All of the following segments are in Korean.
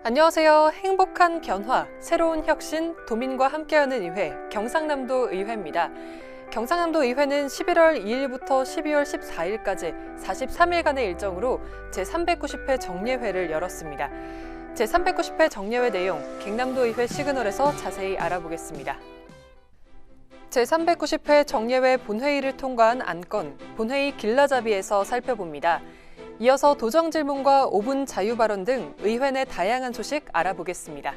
안녕하세요. 행복한 변화, 새로운 혁신, 도민과 함께하는 의회, 경상남도 의회입니다. 경상남도 의회는 11월 2일부터 12월 14일까지 43일간의 일정으로 제390회 정례회를 열었습니다. 제390회 정례회 내용, 경남도 의회 시그널에서 자세히 알아보겠습니다. 제390회 정례회 본회의를 통과한 안건, 본회의 길라잡이에서 살펴봅니다. 이어서 도정 질문과 5분 자유 발언 등 의회 내 다양한 소식 알아보겠습니다.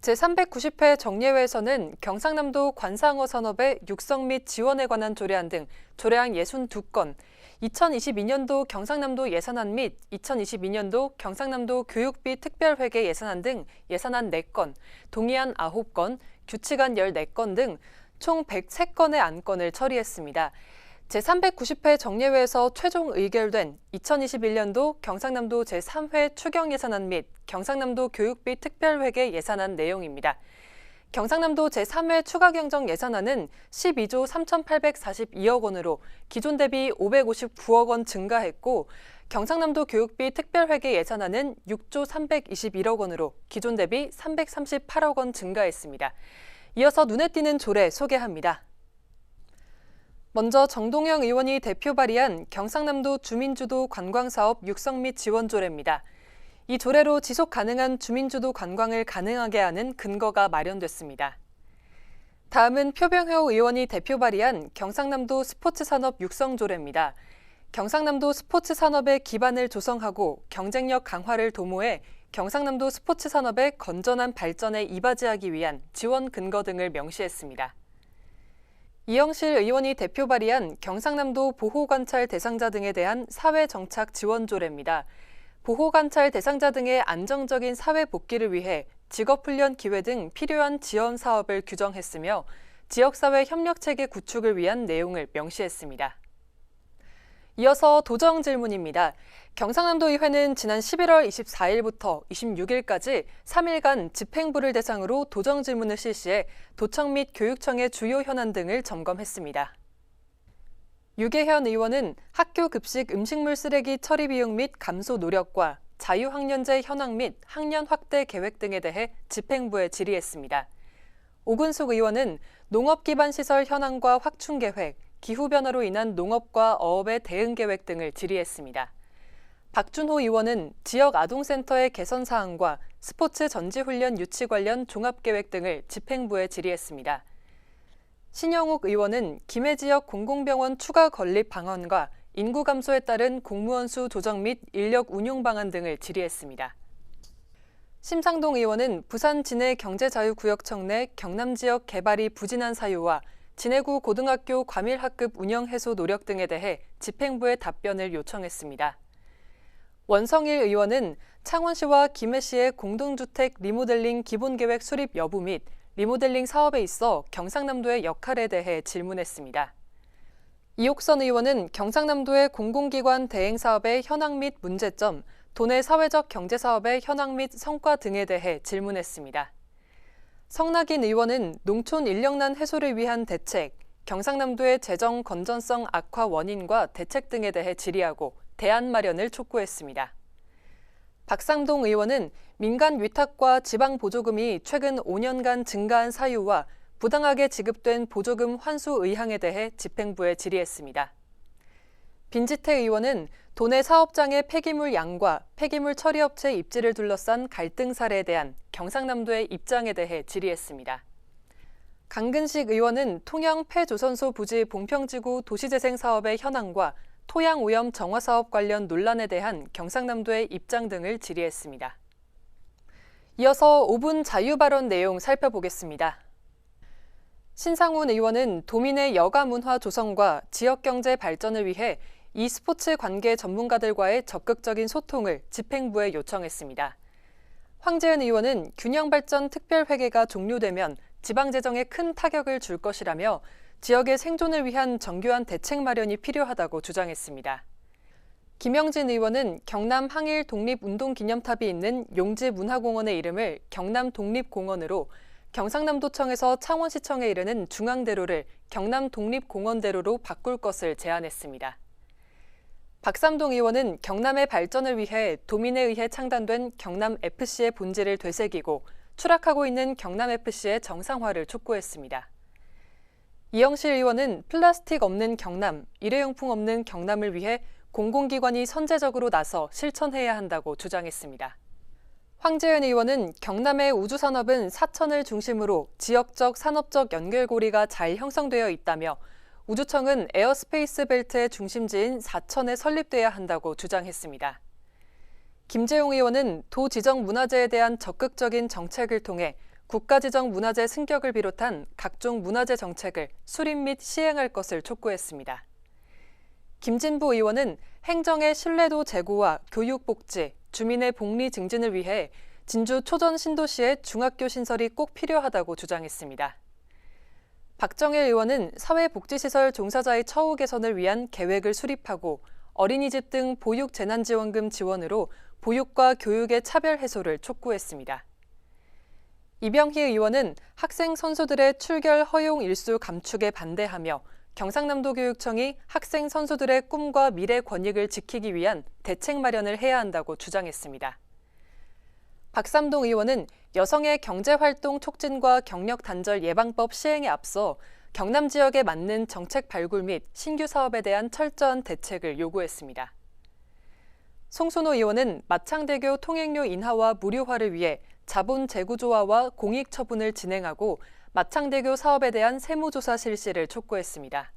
제390회 정례회에서는 경상남도 관상어 산업의 육성 및 지원에 관한 조례안 등 조례안 62건, 2022년도 경상남도 예산안 및 2022년도 경상남도 교육비 특별회계 예산안 등 예산안 4건, 동의안 9건, 규칙안 14건 등 총 103건의 안건을 처리했습니다. 제390회 정례회에서 최종 의결된 2021년도 경상남도 제3회 추경 예산안 및 경상남도 교육비 특별회계 예산안 내용입니다. 경상남도 제3회 추가경정 예산안은 12조 3,842억 원으로 기존 대비 559억 원 증가했고, 경상남도 교육비 특별회계 예산안은 6조 321억 원으로 기존 대비 338억 원 증가했습니다. 이어서 눈에 띄는 조례 소개합니다. 먼저 정동영 의원이 대표 발의한 경상남도 주민주도 관광사업 육성 및 지원 조례입니다. 이 조례로 지속 가능한 주민주도 관광을 가능하게 하는 근거가 마련됐습니다. 다음은 표병효 의원이 대표 발의한 경상남도 스포츠산업 육성 조례입니다. 경상남도 스포츠 산업의 기반을 조성하고 경쟁력 강화를 도모해 경상남도 스포츠 산업의 건전한 발전에 이바지하기 위한 지원 근거 등을 명시했습니다. 이영실 의원이 대표 발의한 경상남도 보호관찰 대상자 등에 대한 사회정착 지원 조례입니다. 보호관찰 대상자 등의 안정적인 사회 복귀를 위해 직업훈련 기회 등 필요한 지원 사업을 규정했으며 지역사회 협력체계 구축을 위한 내용을 명시했습니다. 이어서 도정 질문입니다. 경상남도 의회는 지난 11월 24일부터 26일까지 3일간 집행부를 대상으로 도정 질문을 실시해 도청 및 교육청의 주요 현안 등을 점검했습니다. 유계현 의원은 학교 급식 음식물 쓰레기 처리 비용 및 감소 노력과 자유학년제 현황 및 학년 확대 계획 등에 대해 집행부에 질의했습니다. 오근숙 의원은 농업 기반 시설 현황과 확충 계획, 기후변화로 인한 농업과 어업의 대응 계획 등을 질의했습니다. 박준호 의원은 지역 아동센터의 개선 사항과 스포츠 전지훈련 유치 관련 종합계획 등을 집행부에 질의했습니다. 신영욱 의원은 김해 지역 공공병원 추가 건립 방안과 인구 감소에 따른 공무원 수 조정 및 인력 운용 방안 등을 질의했습니다. 심상동 의원은 부산 진해경제자유구역청 내 경남 지역 개발이 부진한 사유와 진해구 고등학교 과밀학급 운영 해소 노력 등에 대해 집행부에 답변을 요청했습니다. 원성일 의원은 창원시와 김해시의 공동주택 리모델링 기본계획 수립 여부 및 리모델링 사업에 있어 경상남도의 역할에 대해 질문했습니다. 이옥선 의원은 경상남도의 공공기관 대행 사업의 현황 및 문제점, 도내 사회적 경제사업의 현황 및 성과 등에 대해 질문했습니다. 성낙인 의원은 농촌 인력난 해소를 위한 대책, 경상남도의 재정 건전성 악화 원인과 대책 등에 대해 질의하고 대안 마련을 촉구했습니다. 박상동 의원은 민간 위탁과 지방 보조금이 최근 5년간 증가한 사유와 부당하게 지급된 보조금 환수 의향에 대해 집행부에 질의했습니다. 빈지태 의원은 도내 사업장의 폐기물 양과 폐기물 처리업체 입지를 둘러싼 갈등 사례에 대한 경상남도의 입장에 대해 질의했습니다. 강근식 의원은 통영 폐조선소 부지 봉평지구 도시재생 사업의 현황과 토양오염 정화사업 관련 논란에 대한 경상남도의 입장 등을 질의했습니다. 이어서 5분 자유발언 내용 살펴보겠습니다. 신상훈 의원은 도민의 여가 문화 조성과 지역경제 발전을 위해 e스포츠 관계 전문가들과의 적극적인 소통을 집행부에 요청했습니다. 황재은 의원은 균형발전 특별회계가 종료되면 지방재정에 큰 타격을 줄 것이라며 지역의 생존을 위한 정교한 대책 마련이 필요하다고 주장했습니다. 김영진 의원은 경남 항일 독립운동기념탑이 있는 용지문화공원의 이름을 경남독립공원으로, 경상남도청에서 창원시청에 이르는 중앙대로를 경남독립공원대로로 바꿀 것을 제안했습니다. 박삼동 의원은 경남의 발전을 위해 도민에 의해 창단된 경남FC의 본질을 되새기고 추락하고 있는 경남FC의 정상화를 촉구했습니다. 이영실 의원은 플라스틱 없는 경남, 일회용품 없는 경남을 위해 공공기관이 선제적으로 나서 실천해야 한다고 주장했습니다. 황재현 의원은 경남의 우주산업은 사천을 중심으로 지역적 산업적 연결고리가 잘 형성되어 있다며 우주청은 에어스페이스 벨트의 중심지인 사천에 설립돼야 한다고 주장했습니다. 김재용 의원은 도 지정 문화재에 대한 적극적인 정책을 통해 국가지정 문화재 승격을 비롯한 각종 문화재 정책을 수립 및 시행할 것을 촉구했습니다. 김진부 의원은 행정의 신뢰도 제고와 교육 복지, 주민의 복리 증진을 위해 진주 초전 신도시의 중학교 신설이 꼭 필요하다고 주장했습니다. 박정일 의원은 사회복지시설 종사자의 처우 개선을 위한 계획을 수립하고 어린이집 등 보육재난지원금 지원으로 보육과 교육의 차별 해소를 촉구했습니다. 이병희 의원은 학생 선수들의 출결 허용 일수 감축에 반대하며 경상남도 교육청이 학생 선수들의 꿈과 미래 권익을 지키기 위한 대책 마련을 해야 한다고 주장했습니다. 박삼동 의원은 여성의 경제활동 촉진과 경력 단절 예방법 시행에 앞서 경남 지역에 맞는 정책 발굴 및 신규 사업에 대한 철저한 대책을 요구했습니다. 송순호 의원은 마창대교 통행료 인하와 무료화를 위해 자본 재구조화와 공익 처분을 진행하고 마창대교 사업에 대한 세무조사 실시를 촉구했습니다.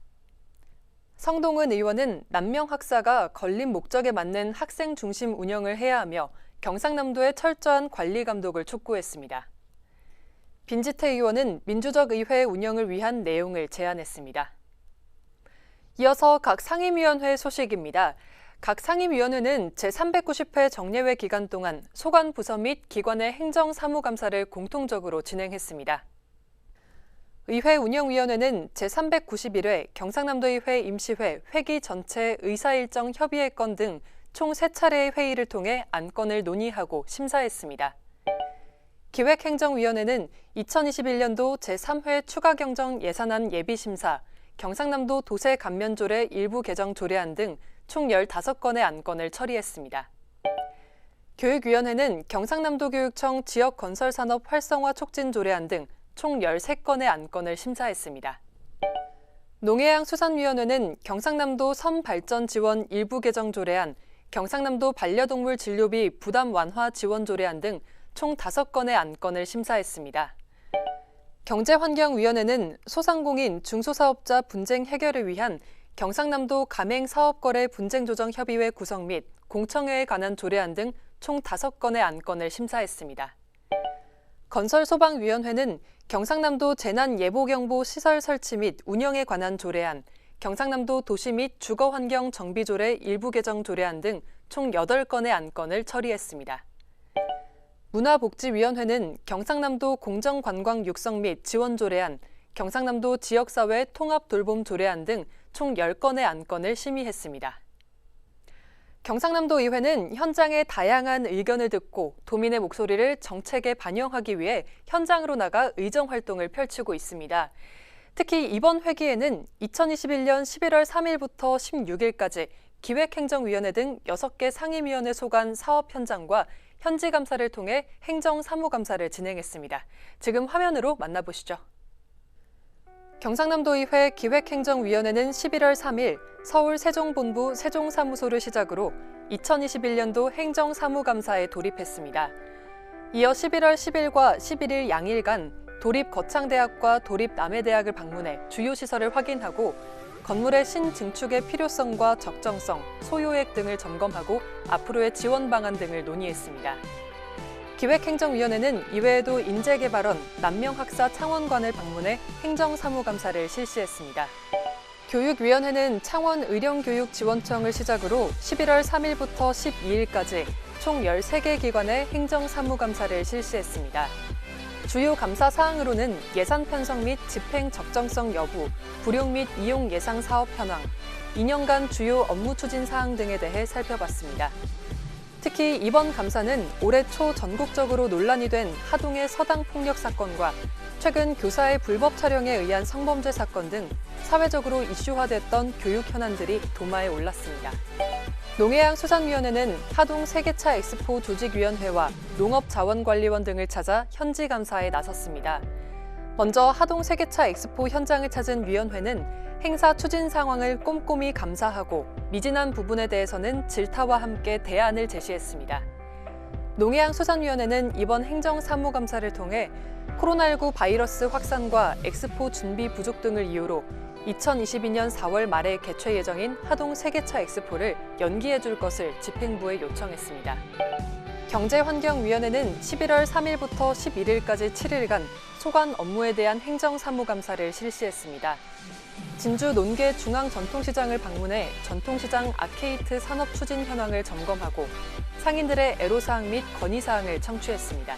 성동은 의원은 남명학사가 건립 목적에 맞는 학생 중심 운영을 해야 하며 경상남도의 철저한 관리 감독을 촉구했습니다. 빈지태 의원은 민주적 의회 운영을 위한 내용을 제안했습니다. 이어서 각 상임위원회 소식입니다. 각 상임위원회는 제390회 정례회 기간 동안 소관 부서 및 기관의 행정사무감사를 공통적으로 진행했습니다. 의회운영위원회는 제391회 경상남도의회 임시회 회기 전체 의사일정 협의회 건 등 총 3차례의 회의를 통해 안건을 논의하고 심사했습니다. 기획행정위원회는 2021년도 제3회 추가경정 예산안 예비심사, 경상남도 도세 감면조례 일부 개정 조례안 등 총 15건의 안건을 처리했습니다. 교육위원회는 경상남도 교육청 지역건설산업 활성화 촉진 조례안 등 총 13건의 안건을 심사했습니다. 농해양수산위원회는 경상남도 섬발전 지원 일부 개정 조례안, 경상남도 반려동물 진료비 부담 완화 지원 조례안 등 총 5건의 안건을 심사했습니다. 경제환경위원회는 소상공인 중소사업자 분쟁 해결을 위한 경상남도 가맹사업거래 분쟁조정협의회 구성 및 공청회에 관한 조례안 등 총 5건의 안건을 심사했습니다. 건설소방위원회는 경상남도 재난예보경보 시설 설치 및 운영에 관한 조례안, 경상남도 도시 및 주거환경 정비조례 일부 개정 조례안 등 총 8건의 안건을 처리했습니다. 문화복지위원회는 경상남도 공정관광 육성 및 지원 조례안, 경상남도 지역사회 통합 돌봄 조례안 등 총 10건의 안건을 심의했습니다. 경상남도 의회는 현장의 다양한 의견을 듣고 도민의 목소리를 정책에 반영하기 위해 현장으로 나가 의정활동을 펼치고 있습니다. 특히 이번 회기에는 2021년 11월 3일부터 16일까지 기획행정위원회 등 6개 상임위원회 소관 사업 현장과 현지감사를 통해 행정사무감사를 진행했습니다. 지금 화면으로 만나보시죠. 경상남도의회 기획행정위원회는 11월 3일 서울 세종본부 세종사무소를 시작으로 2021년도 행정사무감사에 돌입했습니다. 이어 11월 10일과 11일 양일간 도립거창대학과 도립남해대학을 방문해 주요 시설을 확인하고 건물의 신증축의 필요성과 적정성, 소요액 등을 점검하고 앞으로의 지원 방안 등을 논의했습니다. 기획행정위원회는 이외에도 인재개발원, 남명학사 창원관을 방문해 행정사무감사를 실시했습니다. 교육위원회는 창원 의령교육지원청을 시작으로 11월 3일부터 12일까지 총 13개 기관의 행정사무감사를 실시했습니다. 주요 감사 사항으로는 예산 편성 및 집행 적정성 여부, 불용 및 이용 예상 사업 현황, 2년간 주요 업무 추진 사항 등에 대해 살펴봤습니다. 특히 이번 감사는 올해 초 전국적으로 논란이 된 하동의 서당폭력 사건과 최근 교사의 불법 촬영에 의한 성범죄 사건 등 사회적으로 이슈화됐던 교육 현안들이 도마에 올랐습니다. 농해양수산위원회는 하동 세계차 엑스포 조직위원회와 농업자원관리원 등을 찾아 현지 감사에 나섰습니다. 먼저 하동 세계차 엑스포 현장을 찾은 위원회는 행사 추진 상황을 꼼꼼히 감사하고 미진한 부분에 대해서는 질타와 함께 대안을 제시했습니다. 농해양수산위원회는 이번 행정사무감사를 통해 코로나19 바이러스 확산과 엑스포 준비 부족 등을 이유로 2022년 4월 말에 개최 예정인 하동 세계차 엑스포를 연기해 줄 것을 집행부에 요청했습니다. 경제환경위원회는 11월 3일부터 11일까지 7일간 소관 업무에 대한 행정사무감사를 실시했습니다. 진주 논계 중앙전통시장을 방문해 전통시장 아케이트 산업 추진 현황을 점검하고 상인들의 애로사항 및 건의사항을 청취했습니다.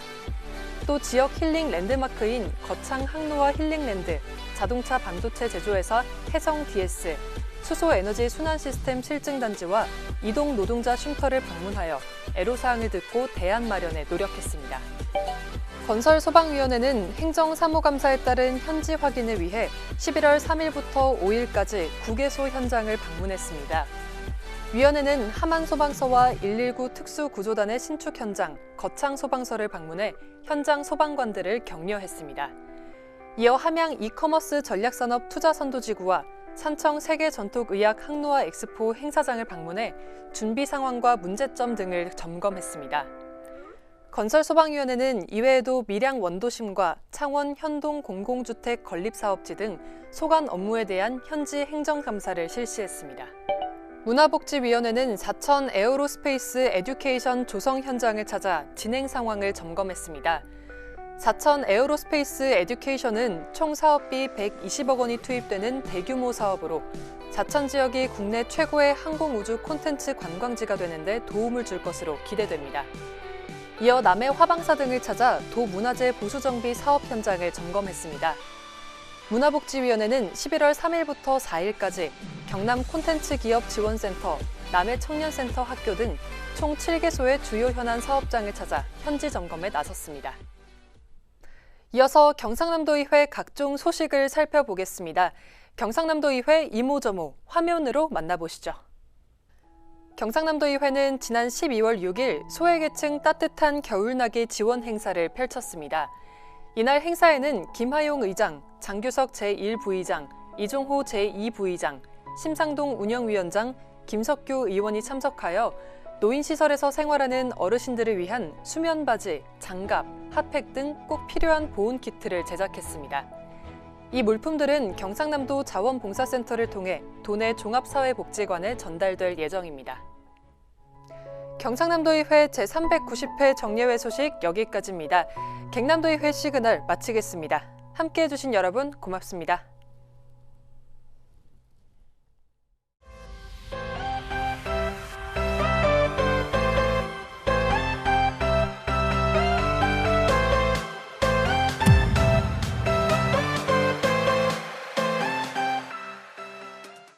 또 지역 힐링 랜드마크인 거창 항로와 힐링랜드, 자동차 반도체 제조회사 해성 DS, 수소에너지 순환시스템 실증단지와 이동 노동자 쉼터를 방문하여 애로사항을 듣고 대안 마련에 노력했습니다. 건설소방위원회는 행정사무감사에 따른 현지 확인을 위해 11월 3일부터 5일까지 9개소 현장을 방문했습니다. 위원회는 함안소방서와 119 특수구조단의 신축 현장, 거창소방서를 방문해 현장 소방관들을 격려했습니다. 이어 함양 이커머스 전략산업 투자선도지구와 산청 세계전통의학 항로화 엑스포 행사장을 방문해 준비 상황과 문제점 등을 점검했습니다. 건설소방위원회는 이외에도 밀양 원도심과 창원 현동 공공주택 건립사업지 등 소관 업무에 대한 현지 행정감사를 실시했습니다. 문화복지위원회는 사천 에어로스페이스 에듀케이션 조성 현장을 찾아 진행 상황을 점검했습니다. 사천 에어로스페이스 에듀케이션은 총 사업비 120억 원이 투입되는 대규모 사업으로 사천 지역이 국내 최고의 항공우주 콘텐츠 관광지가 되는 데 도움을 줄 것으로 기대됩니다. 이어 남해 화방사 등을 찾아 도문화재 보수정비 사업 현장을 점검했습니다. 문화복지위원회는 11월 3일부터 4일까지 경남 콘텐츠 기업 지원센터, 남해 청년센터 학교 등 총 7개소의 주요 현안 사업장을 찾아 현지 점검에 나섰습니다. 이어서 경상남도의회 각종 소식을 살펴보겠습니다. 경상남도의회 이모저모 화면으로 만나보시죠. 경상남도의회는 지난 12월 6일 소외계층 따뜻한 겨울나기 지원 행사를 펼쳤습니다. 이날 행사에는 김하용 의장, 장규석 제1부의장, 이종호 제2부의장, 심상동 운영위원장, 김석규 의원이 참석하여 노인시설에서 생활하는 어르신들을 위한 수면바지, 장갑, 핫팩 등 꼭 필요한 보온키트를 제작했습니다. 이 물품들은 경상남도 자원봉사센터를 통해 도내 종합사회복지관에 전달될 예정입니다. 경상남도의회 제390회 정례회 소식 여기까지입니다. 경남도의회 시그널 마치겠습니다. 함께해 주신 여러분 고맙습니다.